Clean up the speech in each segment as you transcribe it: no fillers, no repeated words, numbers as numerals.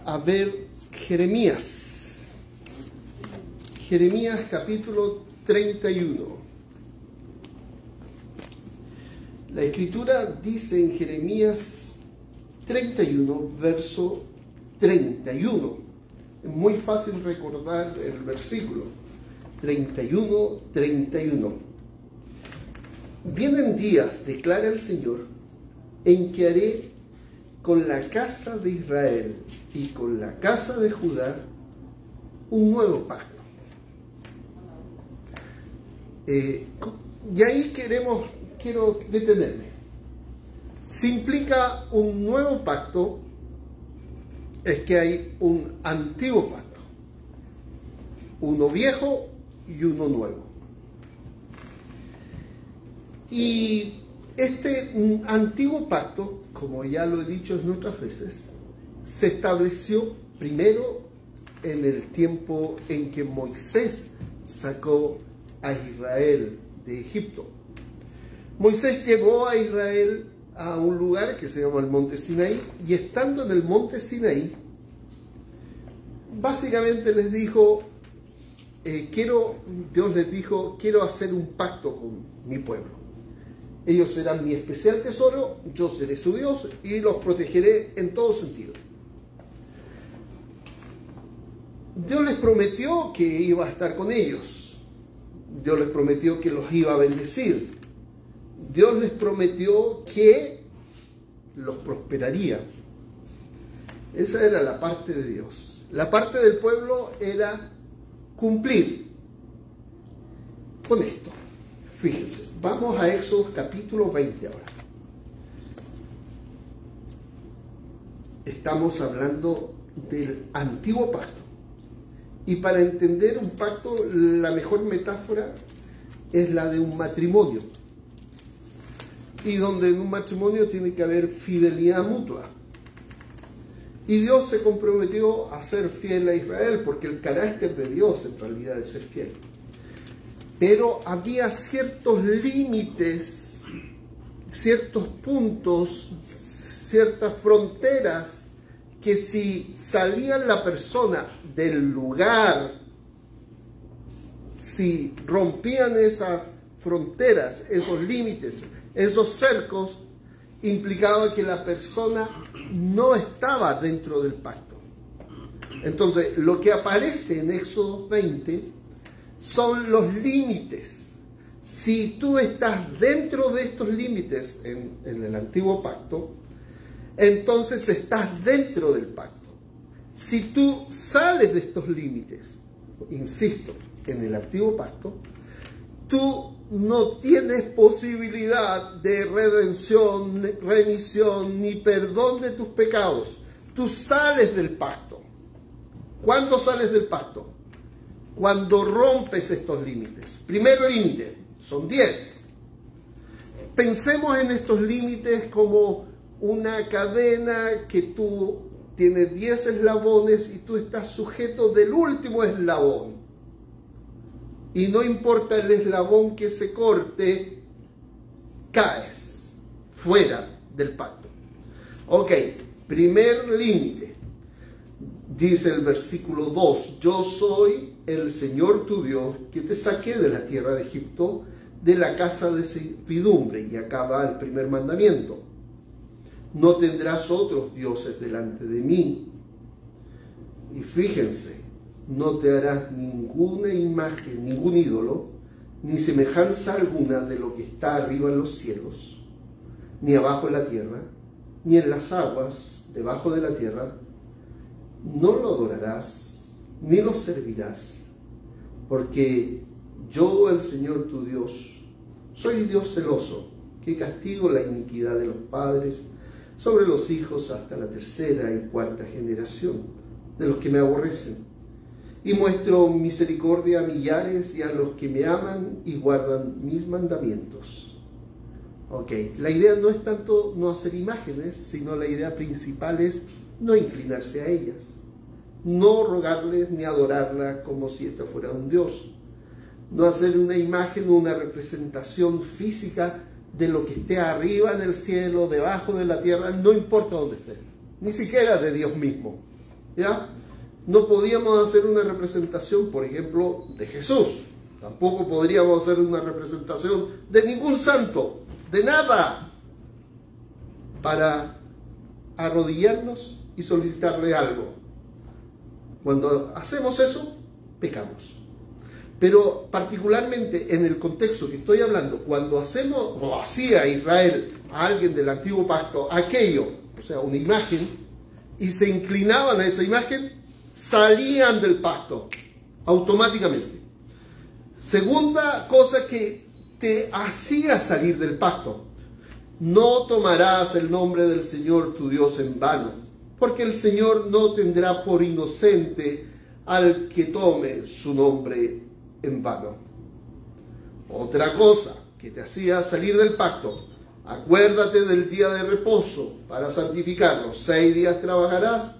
a ver Jeremías. Jeremías capítulo 31. La Escritura dice en Jeremías 31, verso 31. Es muy fácil recordar el versículo. 31, 31. Vienen días, declara el Señor, en que haré con la casa de Israel y con la casa de Judá un nuevo pacto. Y ahí quiero detenerme. Si implica un nuevo pacto, es que hay un antiguo pacto, uno viejo y uno nuevo. Y este antiguo pacto, como ya lo he dicho en otras veces, se estableció primero en el tiempo en que Moisés sacó a Israel de Egipto. Moisés llevó a Israel a un lugar que se llama el Monte Sinaí, y estando en el Monte Sinaí, básicamente les dijo, Dios les dijo, quiero hacer un pacto con mi pueblo. Ellos serán mi especial tesoro, yo seré su Dios y los protegeré en todo sentido. Dios les prometió que iba a estar con ellos. Dios les prometió que los iba a bendecir. Dios les prometió que los prosperaría. Esa era la parte de Dios. La parte del pueblo era cumplir con esto. Fíjense, vamos a Éxodo capítulo 20 ahora. Estamos hablando del antiguo pacto. Y para entender un pacto, la mejor metáfora es la de un matrimonio. Y donde en un matrimonio tiene que haber fidelidad mutua. Y Dios se comprometió a ser fiel a Israel, porque el carácter de Dios en realidad es ser fiel. Pero había ciertos límites, ciertos puntos, ciertas fronteras, que si salía la persona del lugar, si rompían esas fronteras, esos límites, esos cercos, implicaba que la persona no estaba dentro del pacto. Entonces, lo que aparece en Éxodo 20 son los límites. Si tú estás dentro de estos límites en el antiguo pacto, entonces estás dentro del pacto. Si tú sales de estos límites, insisto, en el antiguo pacto, tú no tienes posibilidad de redención, remisión, ni perdón de tus pecados. Tú sales del pacto. ¿Cuándo sales del pacto? Cuando rompes estos límites. Primer límite, son 10. Pensemos en estos límites como una cadena que tú tienes 10 eslabones y tú estás sujeto del último eslabón. Y no importa el eslabón que se corte, caes fuera del pacto. Ok, primer límite. Dice el versículo 2, yo soy el Señor tu Dios que te saqué de la tierra de Egipto, de la casa de servidumbre. Y acá va el primer mandamiento. No tendrás otros dioses delante de mí. Y fíjense, no te harás ninguna imagen, ningún ídolo, ni semejanza alguna de lo que está arriba en los cielos, ni abajo en la tierra, ni en las aguas debajo de la tierra. No lo adorarás, ni lo servirás, porque yo, el Señor tu Dios, soy Dios celoso, que castigo la iniquidad de los padres sobre los hijos hasta la tercera y cuarta generación de los que me aborrecen. Y muestro misericordia a millares y a los que me aman y guardan mis mandamientos. Ok, la idea no es tanto no hacer imágenes, sino la idea principal es no inclinarse a ellas. No rogarles ni adorarla como si esta fuera un Dios. No hacer una imagen o una representación física de lo que esté arriba en el cielo, debajo de la tierra, no importa dónde esté. Ni siquiera de Dios mismo. ¿ya? No podíamos hacer una representación, por ejemplo, de Jesús. Tampoco podríamos hacer una representación de ningún santo, de nada, para arrodillarnos y solicitarle algo. Cuando hacemos eso, pecamos. Pero particularmente en el contexto que estoy hablando, cuando hacemos, o hacía Israel a alguien del antiguo pacto, aquello, o sea, una imagen, y se inclinaban a esa imagen, salían del pacto automáticamente. Segunda cosa que te hacía salir del pacto: no tomarás el nombre del Señor tu Dios en vano, porque el Señor no tendrá por inocente al que tome su nombre en vano. Otra cosa que te hacía salir del pacto: acuérdate del día de reposo para santificarlo. 6 días trabajarás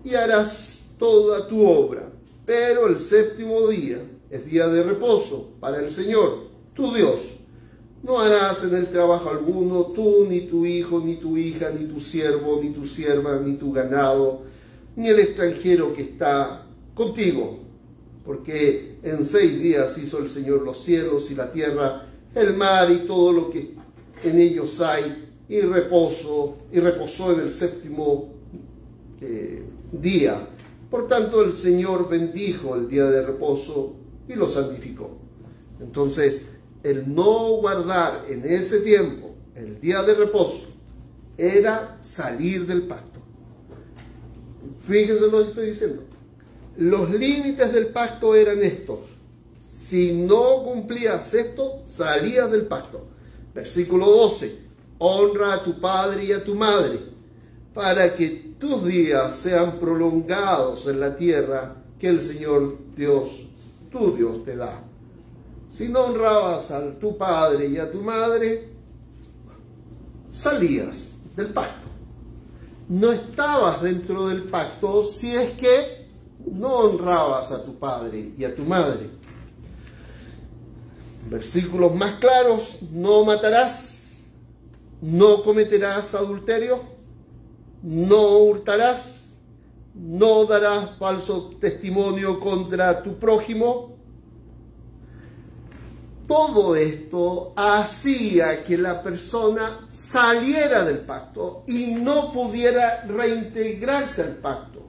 y harás toda tu obra, pero el séptimo día es día de reposo para el Señor, tu Dios. No harás en él trabajo alguno, tú, ni tu hijo, ni tu hija, ni tu siervo, ni tu sierva, ni tu ganado, ni el extranjero que está contigo. Porque en 6 días hizo el Señor los cielos y la tierra, el mar y todo lo que en ellos hay, y reposó en el séptimo día. Por tanto, el Señor bendijo el día de reposo y lo santificó. Entonces, el no guardar en ese tiempo el día de reposo era salir del pacto. Fíjense lo que estoy diciendo. Los límites del pacto eran estos. Si no cumplías esto, salías del pacto. Versículo 12. Honra a tu padre y a tu madre, para que tus días sean prolongados en la tierra que el Señor Dios, tu Dios, te da. Si no honrabas a tu padre y a tu madre, salías del pacto. No estabas dentro del pacto si es que no honrabas a tu padre y a tu madre. Versículos más claros: no matarás, no cometerás adulterio, no hurtarás, no darás falso testimonio contra tu prójimo. Todo esto hacía que la persona saliera del pacto y no pudiera reintegrarse al pacto.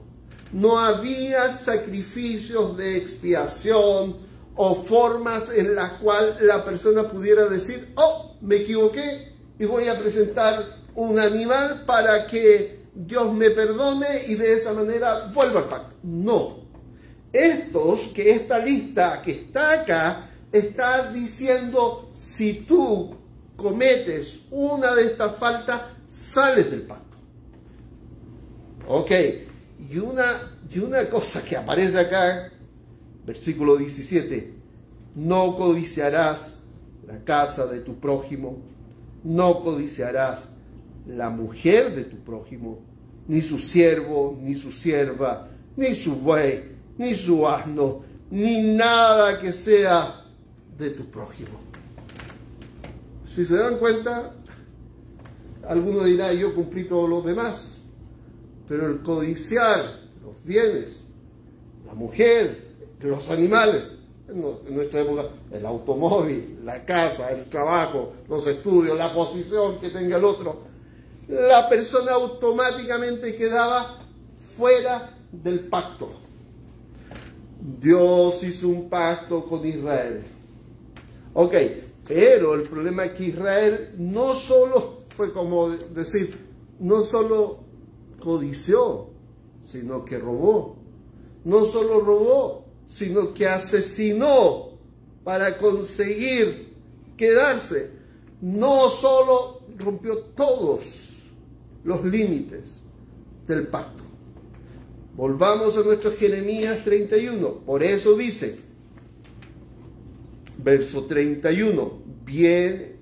No había sacrificios de expiación o formas en las cuales la persona pudiera decir: oh, me equivoqué y voy a presentar un animal para que Dios me perdone y de esa manera vuelva al pacto. No. Esta lista que está acá está diciendo: si tú cometes una de estas faltas, sales del pacto. Ok. Y una cosa que aparece acá, versículo 17: no codiciarás la casa de tu prójimo, no codiciarás la mujer de tu prójimo, ni su siervo, ni su sierva, ni su buey, ni su asno, ni nada que sea de tu prójimo. Si se dan cuenta, alguno dirá: yo cumplí todos los demás. Pero el codiciar los bienes, la mujer, los animales, en nuestra época, el automóvil, la casa, el trabajo, los estudios, la posición que tenga el otro, la persona automáticamente quedaba fuera del pacto. Dios hizo un pacto con Israel. Ok, pero el problema es que Israel no solo fue como decir, no solo codició, sino que robó. No solo robó, sino que asesinó para conseguir quedarse. No solo rompió todos los límites del pacto. Volvamos a nuestro Jeremías 31. Por eso dice, verso 31,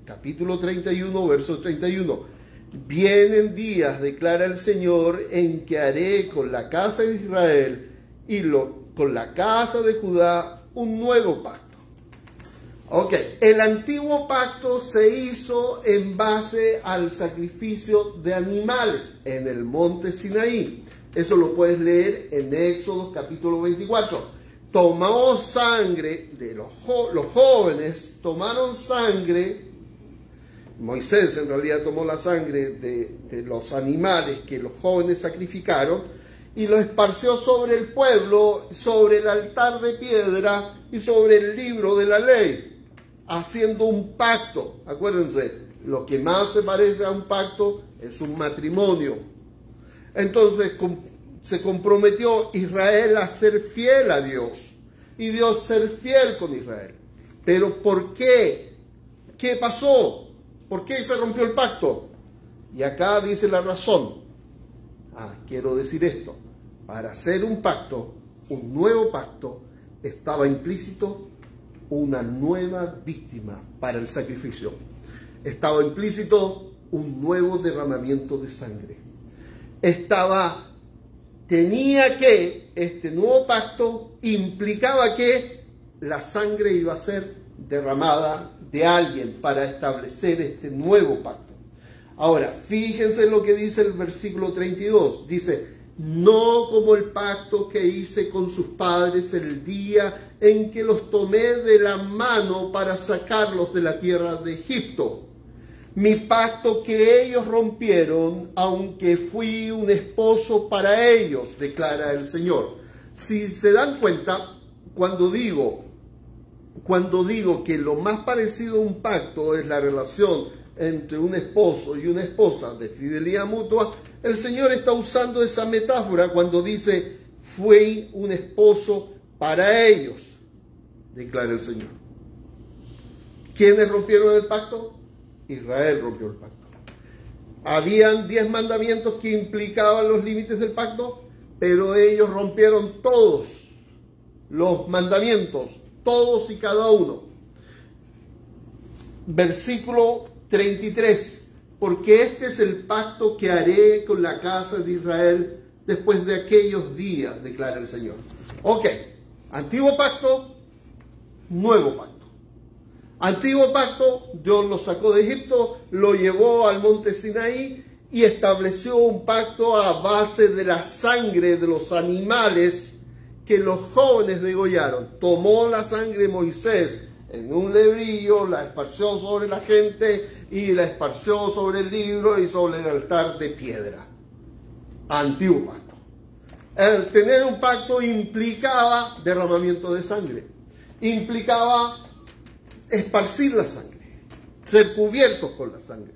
capítulo 31, verso 31. Vienen días, declara el Señor, en que haré con la casa de Israel y con la casa de Judá un nuevo pacto. Ok, el antiguo pacto se hizo en base al sacrificio de animales en el monte Sinaí. Eso lo puedes leer en Éxodo capítulo 24. Tomó sangre de los jóvenes, tomaron sangre. Moisés en realidad tomó la sangre de los animales que los jóvenes sacrificaron y lo esparció sobre el pueblo, sobre el altar de piedra y sobre el libro de la ley, haciendo un pacto. Acuérdense, lo que más se parece a un pacto es un matrimonio. Entonces se comprometió Israel a ser fiel a Dios y Dios ser fiel con Israel. Pero ¿por qué? ¿Qué pasó? ¿Por qué se rompió el pacto? Y acá dice la razón. Quiero decir esto. Para hacer un pacto, un nuevo pacto, estaba implícito una nueva víctima para el sacrificio. Estaba implícito un nuevo derramamiento de sangre. Este nuevo pacto implicaba que la sangre iba a ser derramada de alguien para establecer este nuevo pacto. Ahora, fíjense lo que dice el versículo 32. Dice, no como el pacto que hice con sus padres el día en que los tomé de la mano para sacarlos de la tierra de Egipto. Mi pacto que ellos rompieron, aunque fui un esposo para ellos, declara el Señor. Si se dan cuenta, cuando digo que lo más parecido a un pacto es la relación entre un esposo y una esposa de fidelidad mutua, el Señor está usando esa metáfora cuando dice, fui un esposo para ellos, declara el Señor. ¿Quiénes rompieron el pacto? Israel rompió el pacto. Habían 10 mandamientos que implicaban los límites del pacto, pero ellos rompieron todos los mandamientos, todos y cada uno. Versículo 33. Porque este es el pacto que haré con la casa de Israel después de aquellos días, declara el Señor. Ok, antiguo pacto, nuevo pacto. Antiguo pacto, Dios lo sacó de Egipto, lo llevó al monte Sinaí y estableció un pacto a base de la sangre de los animales que los jóvenes degollaron. Tomó la sangre de Moisés en un lebrillo, la esparció sobre la gente y la esparció sobre el libro y sobre el altar de piedra. Antiguo pacto. El tener un pacto implicaba derramamiento de sangre, implicaba esparcir la sangre, ser cubiertos con la sangre.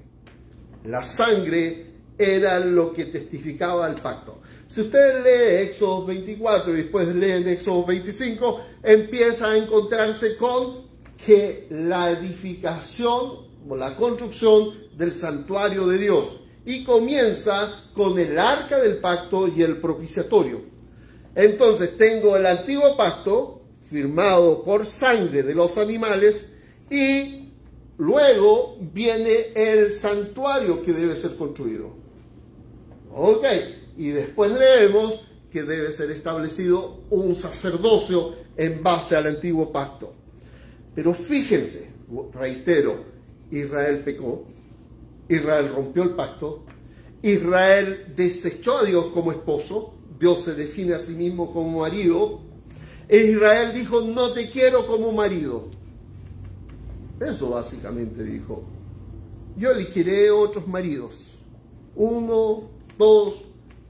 La sangre era lo que testificaba el pacto. Si usted lee Éxodo 24 y después lee en Éxodo 25, empieza a encontrarse con que la edificación o la construcción del santuario de Dios y comienza con el arca del pacto y el propiciatorio. Entonces tengo el antiguo pacto firmado por sangre de los animales y luego viene el santuario que debe ser construido. Ok, y después leemos que debe ser establecido un sacerdocio en base al antiguo pacto. Pero fíjense, reitero, Israel pecó, Israel rompió el pacto, Israel desechó a Dios como esposo, Dios se define a sí mismo como marido, e Israel dijo, no te quiero como marido. Eso básicamente dijo. Yo elegiré otros maridos. 1, 2,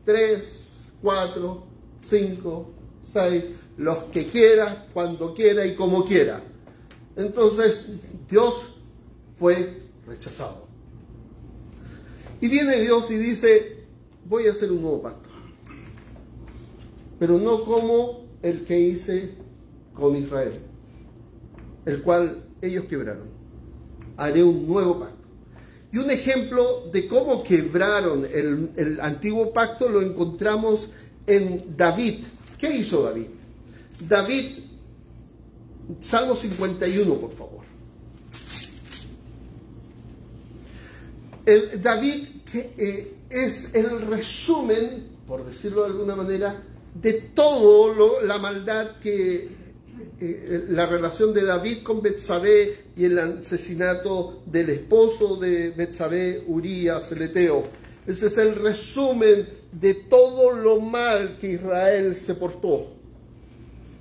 3, 4, 5, 6, los que quiera, cuando quiera y como quiera. Entonces Dios fue rechazado. Y viene Dios y dice, voy a hacer un nuevo pacto. Pero no como el que hice con Israel, el cual ellos quebraron. Haré un nuevo pacto. Y un ejemplo de cómo quebraron el antiguo pacto lo encontramos en David. ¿Qué hizo David? David, Salmo 51, por favor. David es el resumen, por decirlo de alguna manera, de todo la maldad que la relación de David con Betsabé y el asesinato del esposo de Betsabé, Urías, el Eteo. Ese es el resumen de todo lo mal que Israel se portó.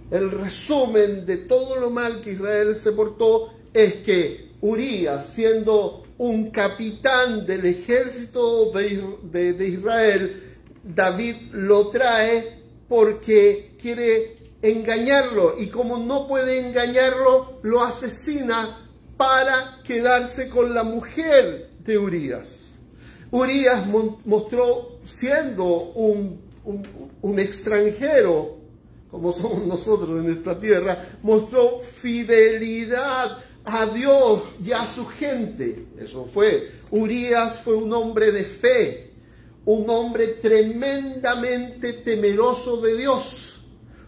El resumen de todo lo mal que Israel se portó es que Urías, siendo un capitán del ejército de Israel, David lo trae porque quiere engañarlo, y como no puede engañarlo, lo asesina para quedarse con la mujer de Urías. Urías mostró, siendo un extranjero, como somos nosotros en nuestra tierra, mostró fidelidad a Dios y a su gente. Eso fue. Urías fue un hombre de fe, un hombre tremendamente temeroso de Dios,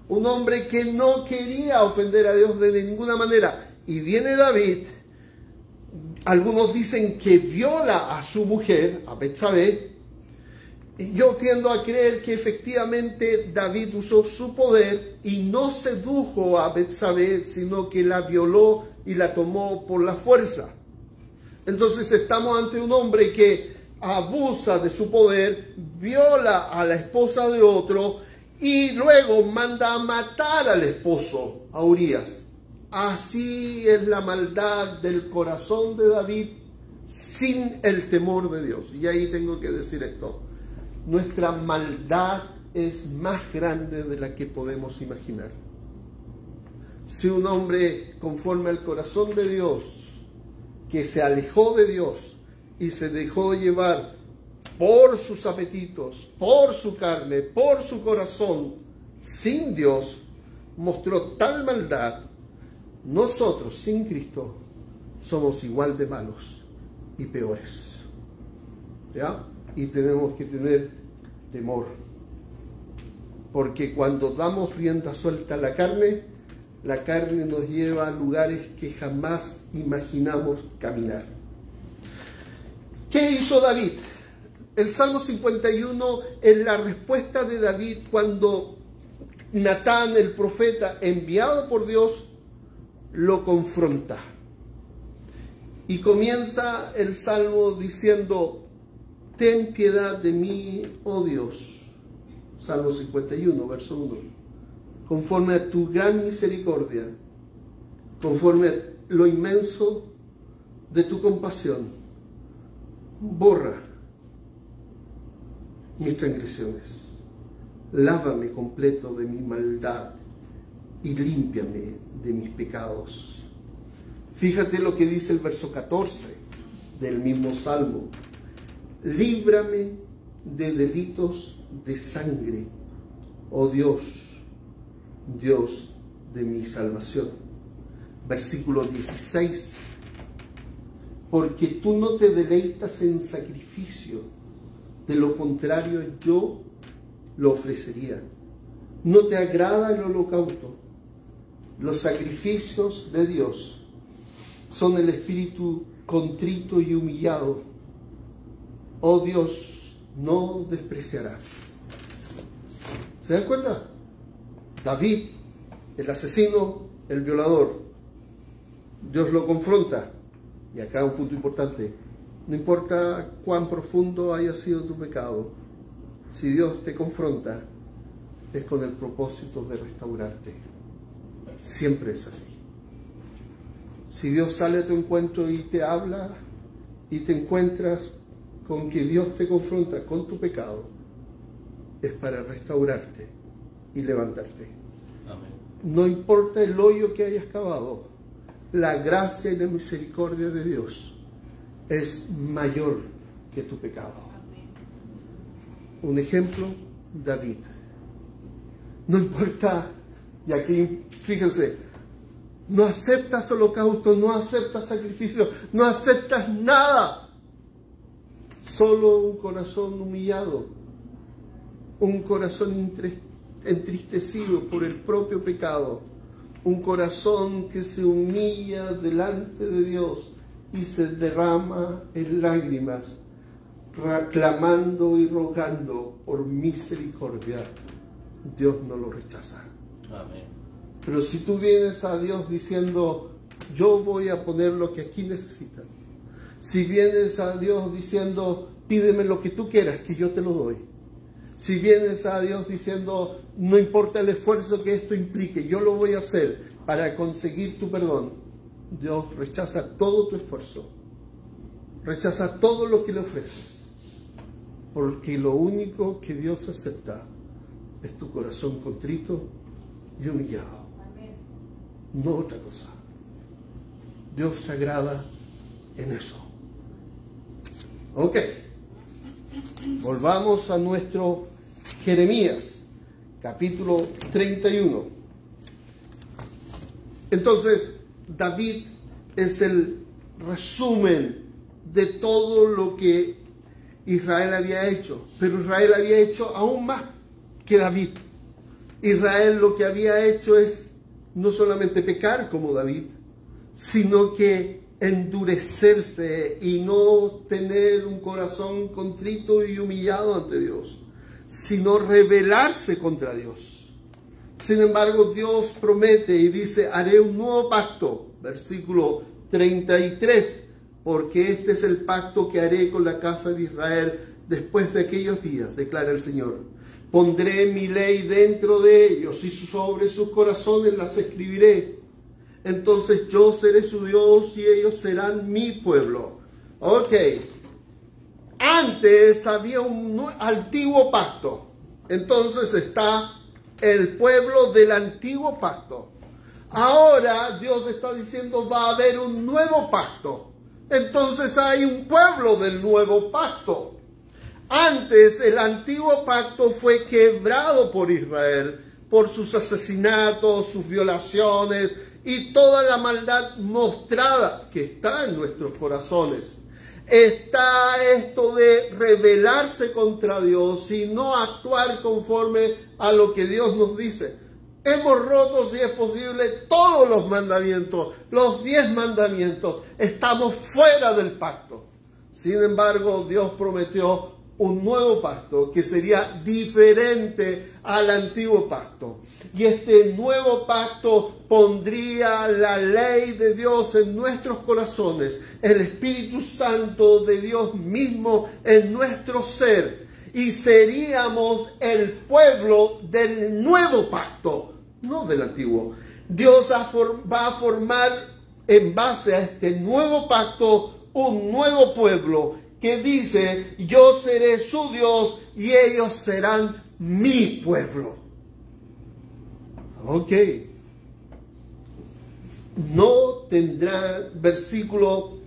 un hombre que no quería ofender a Dios de ninguna manera. Y viene David, algunos dicen que viola a su mujer, a Betsabé. Yo tiendo a creer que efectivamente David usó su poder y no sedujo a Betsabé, sino que la violó y la tomó por la fuerza. Entonces estamos ante un hombre que abusa de su poder, viola a la esposa de otro y luego manda a matar al esposo, a Urías. Así es la maldad del corazón de David sin el temor de Dios. Y ahí tengo que decir esto. Nuestra maldad es más grande de la que podemos imaginar. Si un hombre conforme al corazón de Dios, que se alejó de Dios y se dejó llevar por sus apetitos, por su carne, por su corazón, sin Dios, mostró tal maldad, nosotros sin Cristo somos igual de malos y peores. ¿Ya? Y tenemos que tener temor, porque cuando damos rienda suelta a la carne nos lleva a lugares que jamás imaginamos caminar. ¿Qué hizo David? El Salmo 51 es la respuesta de David cuando Natán, el profeta enviado por Dios, lo confronta. Y comienza el Salmo diciendo: ten piedad de mí, oh Dios. Salmo 51, verso 1. Conforme a tu gran misericordia, conforme a lo inmenso de tu compasión, borra mis transgresiones, lávame completo de mi maldad y límpiame de mis pecados. Fíjate lo que dice el verso 14 del mismo Salmo: líbrame de delitos de sangre, oh Dios, Dios de mi salvación. Versículo 16: porque tú no te deleitas en sacrificio, de lo contrario yo lo ofrecería. No te agrada el holocausto. Los sacrificios de Dios son el espíritu contrito y humillado. Oh Dios, no despreciarás. ¿Se dan cuenta? David, el asesino, el violador, Dios lo confronta. Y acá un punto importante: no importa cuán profundo haya sido tu pecado, si Dios te confronta, es con el propósito de restaurarte. Siempre es así. Si Dios sale a tu encuentro y te habla y te encuentras con que Dios te confronta con tu pecado, es para restaurarte y levantarte. Amén. No importa el hoyo que hayas cavado, la gracia y la misericordia de Dios es mayor que tu pecado. Un ejemplo, David. No importa, y aquí fíjense, no aceptas holocausto, no aceptas sacrificio, no aceptas nada. Solo un corazón humillado, un corazón entristecido por el propio pecado, un corazón que se humilla delante de Dios y se derrama en lágrimas, clamando y rogando por misericordia. Dios no lo rechaza. Amén. Pero si tú vienes a Dios diciendo: yo voy a poner lo que aquí necesitan, si vienes a Dios diciendo: pídeme lo que tú quieras, que yo te lo doy, Si vienes a Dios diciendo, no importa el esfuerzo que esto implique, yo lo voy a hacer para conseguir tu perdón, Dios rechaza todo tu esfuerzo, rechaza todo lo que le ofreces, porque lo único que Dios acepta es tu corazón contrito y humillado, no otra cosa. Dios se agrada en eso. Ok, volvamos a nuestro Jeremías, capítulo 31. Entonces, David es el resumen de todo lo que Israel había hecho, pero Israel había hecho aún más que David. Israel lo que había hecho es no solamente pecar como David, sino que endurecerse y no tener un corazón contrito y humillado ante Dios, sino rebelarse contra Dios. Sin embargo, Dios promete y dice, haré un nuevo pacto, versículo 33, porque este es el pacto que haré con la casa de Israel después de aquellos días, declara el Señor. Pondré mi ley dentro de ellos y sobre sus corazones las escribiré. Entonces yo seré su Dios y ellos serán mi pueblo. Ok. Antes había un antiguo pacto. Entonces está el pueblo del antiguo pacto. Ahora Dios está diciendo va a haber un nuevo pacto. Entonces hay un pueblo del nuevo pacto. Antes el antiguo pacto fue quebrado por Israel por sus asesinatos, sus violaciones y toda la maldad mostrada que está en nuestros corazones. Está esto de rebelarse contra Dios y no actuar conforme a lo que Dios nos dice. Hemos roto, si es posible, todos los mandamientos, los 10 mandamientos. Estamos fuera del pacto. Sin embargo, Dios prometió un nuevo pacto que sería diferente al antiguo pacto. Y este nuevo pacto pondría la ley de Dios en nuestros corazones, el Espíritu Santo de Dios mismo en nuestro ser. Y seríamos el pueblo del nuevo pacto, no del antiguo. Dios va a formar en base a este nuevo pacto un nuevo pueblo que dice, yo seré su Dios y ellos serán mi pueblo. Ok. No tendrá, versículo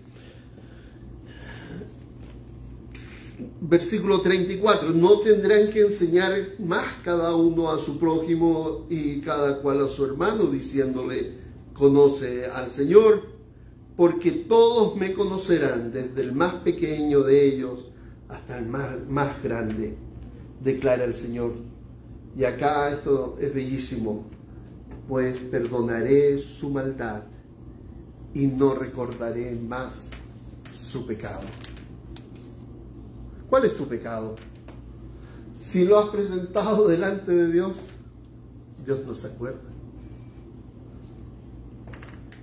34, no tendrán que enseñar más cada uno a su prójimo y cada cual a su hermano, diciéndole, conoce al Señor, porque todos me conocerán, desde el más pequeño de ellos hasta el más grande, declara el Señor. Y acá esto es bellísimo, pues perdonaré su maldad y no recordaré más su pecado. ¿Cuál es tu pecado? Si lo has presentado delante de Dios, Dios no se acuerda.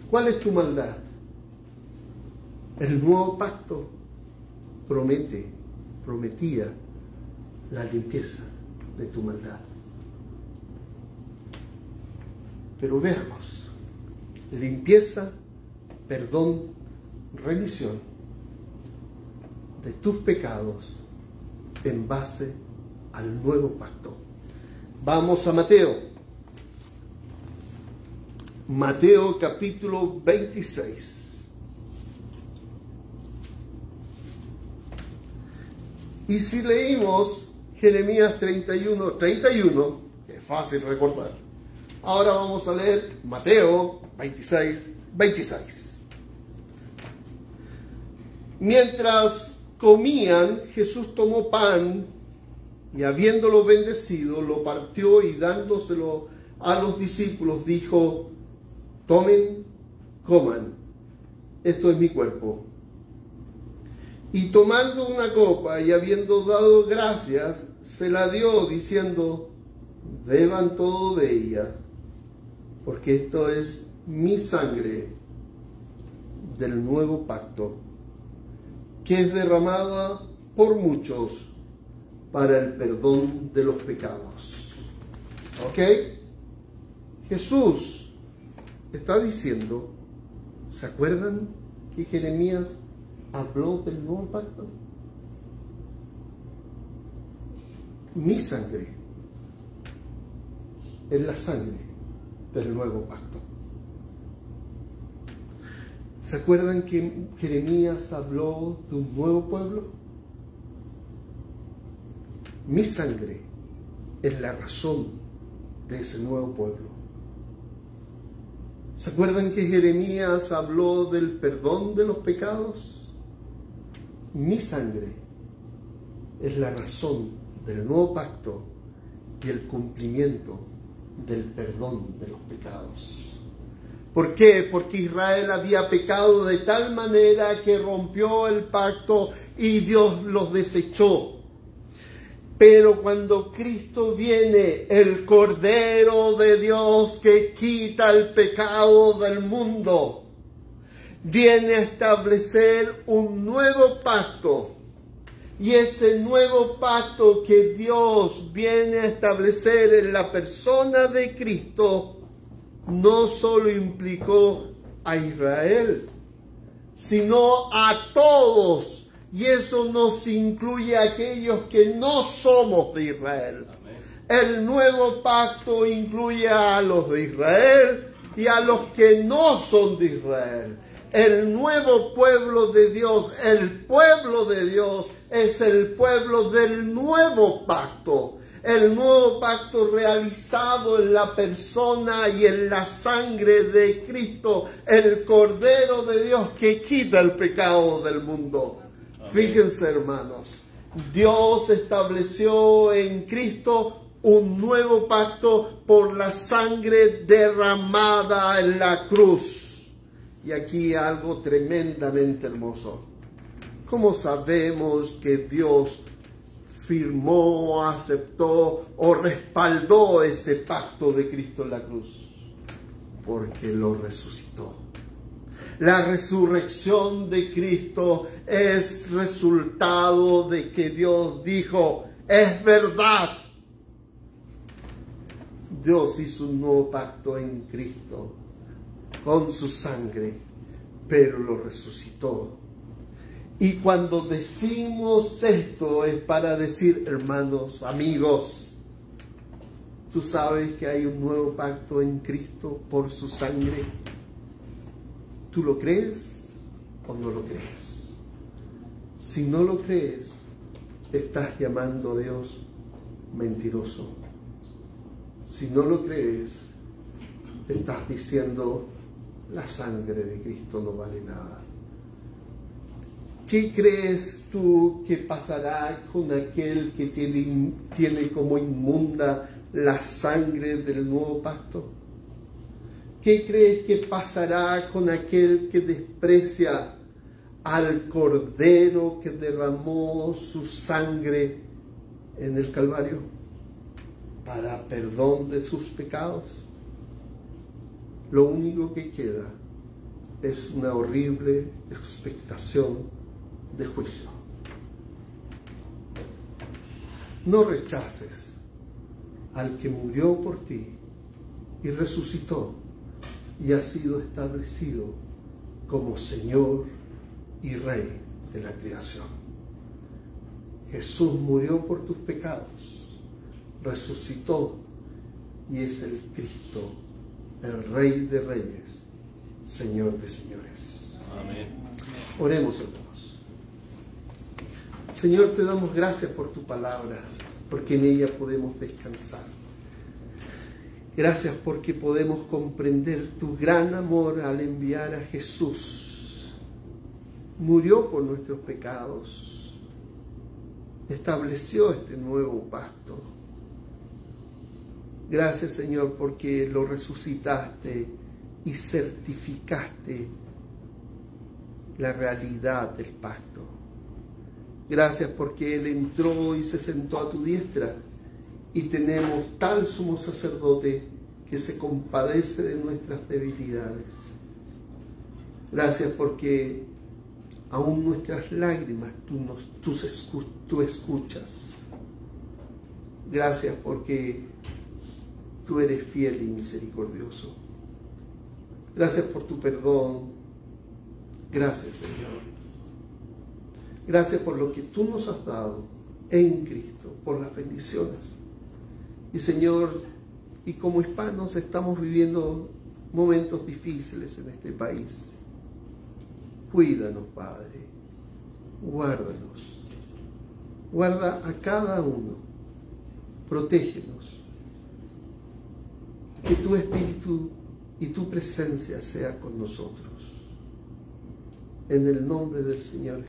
¿Cuál es tu maldad? El nuevo pacto prometía la limpieza de tu maldad. Pero veamos, limpieza, perdón, remisión de tus pecados en base al nuevo pacto. Vamos a Mateo. Mateo capítulo 26. Y si leímos Jeremías 31, que es fácil recordar, ahora vamos a leer Mateo 26. Mientras comían, Jesús tomó pan y habiéndolo bendecido, lo partió y dándoselo a los discípulos, dijo, tomen, coman, esto es mi cuerpo. Y tomando una copa y habiendo dado gracias, se la dio diciendo, beban todo de ella, porque esto es mi sangre del nuevo pacto, que es derramada por muchos para el perdón de los pecados. ¿Ok? Jesús está diciendo, ¿se acuerdan que Jeremías habló del nuevo pacto? Mi sangre es la sangre del nuevo pacto. ¿Se acuerdan que Jeremías habló de un nuevo pueblo? Mi sangre es la razón de ese nuevo pueblo. ¿Se acuerdan que Jeremías habló del perdón de los pecados? Mi sangre es la razón del nuevo pacto y el cumplimiento del perdón de los pecados. ¿Por qué? Porque Israel había pecado de tal manera que rompió el pacto y Dios los desechó. Pero cuando Cristo viene, el Cordero de Dios que quita el pecado del mundo, viene a establecer un nuevo pacto. Y ese nuevo pacto que Dios viene a establecer en la persona de Cristo no solo implicó a Israel, sino a todos. Y eso nos incluye a aquellos que no somos de Israel. Amén. El nuevo pacto incluye a los de Israel y a los que no son de Israel. El nuevo pueblo de Dios, el pueblo de Dios, es el pueblo del nuevo pacto. El nuevo pacto realizado en la persona y en la sangre de Cristo, el Cordero de Dios que quita el pecado del mundo. Fíjense, hermanos, Dios estableció en Cristo un nuevo pacto por la sangre derramada en la cruz. Y aquí algo tremendamente hermoso. ¿Cómo sabemos que Dios firmó, aceptó o respaldó ese pacto de Cristo en la cruz? Porque lo resucitó. La resurrección de Cristo es resultado de que Dios dijo, es verdad. Dios hizo un nuevo pacto en Cristo con su sangre, pero lo resucitó. Y cuando decimos esto es para decir, hermanos, amigos, tú sabes que hay un nuevo pacto en Cristo por su sangre. ¿Tú lo crees o no lo crees? Si no lo crees, estás llamando a Dios mentiroso. Si no lo crees, estás diciendo, la sangre de Cristo no vale nada. ¿Qué crees tú que pasará con aquel que tiene como inmunda la sangre del nuevo pacto? ¿Qué crees que pasará con aquel que desprecia al Cordero que derramó su sangre en el Calvario para perdón de sus pecados? Lo único que queda es una horrible expectación de juicio. No rechaces al que murió por ti y resucitó y ha sido establecido como Señor y Rey de la creación. Jesús murió por tus pecados, resucitó y es el Cristo, el Rey de Reyes, Señor de señores. Amén. Oremos, hermanos. Señor, te damos gracias por tu palabra, porque en ella podemos descansar. Gracias porque podemos comprender tu gran amor al enviar a Jesús. Murió por nuestros pecados. Estableció este nuevo pacto. Gracias, Señor, porque lo resucitaste y certificaste la realidad del pacto. Gracias porque Él entró y se sentó a tu diestra y tenemos tal sumo sacerdote que se compadece de nuestras debilidades. Gracias porque aún nuestras lágrimas tú escuchas. Gracias porque tú eres fiel y misericordioso. Gracias por tu perdón. Gracias, Señor. Gracias por lo que tú nos has dado en Cristo, por las bendiciones. Y Señor, y como hispanos estamos viviendo momentos difíciles en este país. Cuídanos, Padre. Guárdanos. Guarda a cada uno. Protégenos. Que tu Espíritu y tu presencia sea con nosotros. En el nombre del Señor